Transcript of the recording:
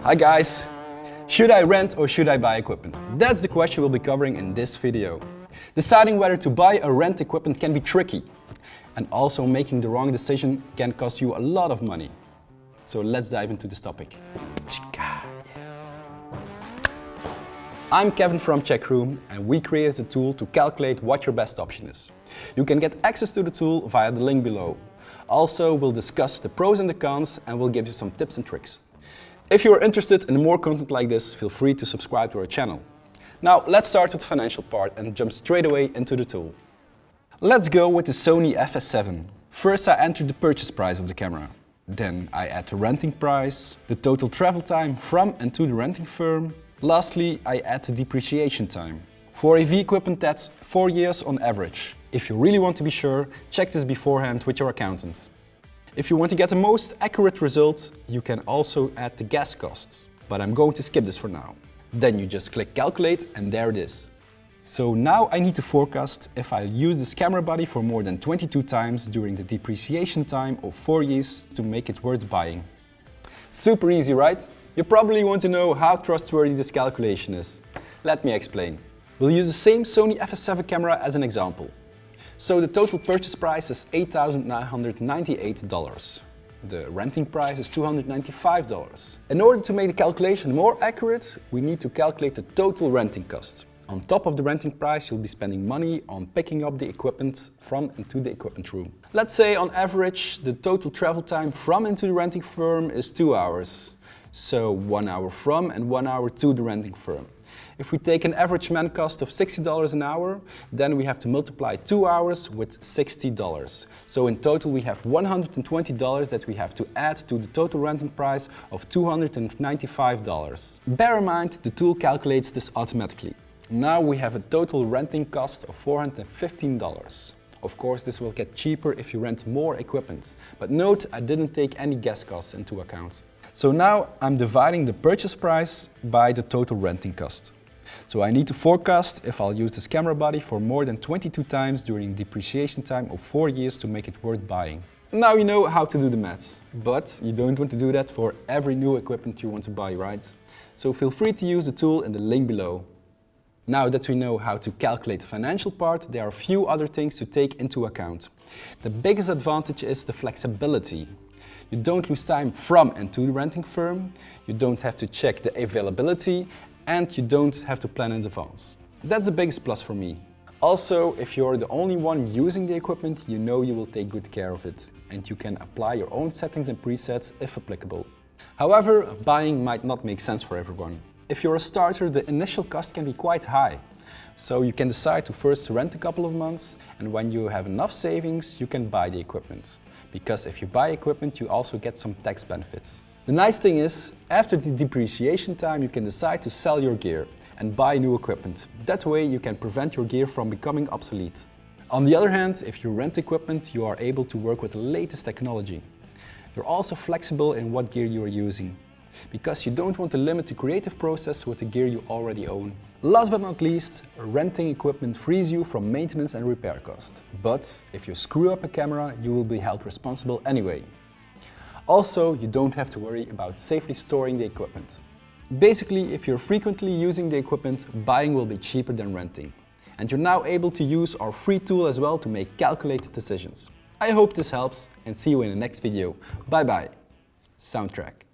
Hi guys! Should I rent or should I buy equipment? That's the question we'll be covering in this video. Deciding whether to buy or rent equipment can be tricky. And also making the wrong decision can cost you a lot of money. So let's dive into this topic. I'm Kevin from Checkroom and we created a tool to calculate what your best option is. You can get access to the tool via the link below. Also, we'll discuss the pros and the cons and we'll give you some tips and tricks. If you are interested in more content like this, feel free to subscribe to our channel. Now, let's start with the financial part and jump straight away into the tool. Let's go with the Sony FS7. First, I enter the purchase price of the camera. Then I add the renting price, the total travel time from and to the renting firm. Lastly, I add the depreciation time. For AV equipment, that's 4 years on average. If you really want to be sure, check this beforehand with your accountant. If you want to get the most accurate result, you can also add the gas costs. But I'm going to skip this for now. Then you just click calculate and there it is. So now I need to forecast if I use this camera body for more than 22 times during the depreciation time of 4 years to make it worth buying. Super easy, right? You probably want to know how trustworthy this calculation is. Let me explain. We'll use the same Sony FS7 camera as an example. So the total purchase price is $8,998. The renting price is $295. In order to make the calculation more accurate, we need to calculate the total renting costs. On top of the renting price, you'll be spending money on picking up the equipment from and to the equipment room. Let's say on average, the total travel time from and to the renting firm is 2 hours. So 1 hour from and 1 hour to the renting firm. If we take an average man cost of $60 an hour, then we have to multiply 2 hours with $60. So in total we have $120 that we have to add to the total renting price of $295. Bear in mind, the tool calculates this automatically. Now we have a total renting cost of $415. Of course, this will get cheaper if you rent more equipment. But note, I didn't take any gas costs into account. So now I'm dividing the purchase price by the total renting cost. So I need to forecast if I'll use this camera body for more than 22 times during depreciation time of 4 years to make it worth buying. Now you know how to do the maths, but you don't want to do that for every new equipment you want to buy, right? So feel free to use the tool in the link below. Now that we know how to calculate the financial part, there are a few other things to take into account. The biggest advantage is the flexibility. You don't lose time from and to the renting firm, you don't have to check the availability, and you don't have to plan in advance. That's the biggest plus for me. Also, if you're the only one using the equipment, you know you will take good care of it, and you can apply your own settings and presets if applicable. However, buying might not make sense for everyone. If you're a starter, the initial cost can be quite high. So you can decide to first rent a couple of months, and when you have enough savings, you can buy the equipment. Because if you buy equipment, you also get some tax benefits. The nice thing is, after the depreciation time, you can decide to sell your gear and buy new equipment. That way you can prevent your gear from becoming obsolete. On the other hand, if you rent equipment, you are able to work with the latest technology. You're also flexible in what gear you are using, because you don't want to limit the creative process with the gear you already own. Last but not least, renting equipment frees you from maintenance and repair costs. But if you screw up a camera, you will be held responsible anyway. Also, you don't have to worry about safely storing the equipment. Basically, if you're frequently using the equipment, buying will be cheaper than renting. And you're now able to use our free tool as well to make calculated decisions. I hope this helps and see you in the next video. Bye bye. Soundtrack.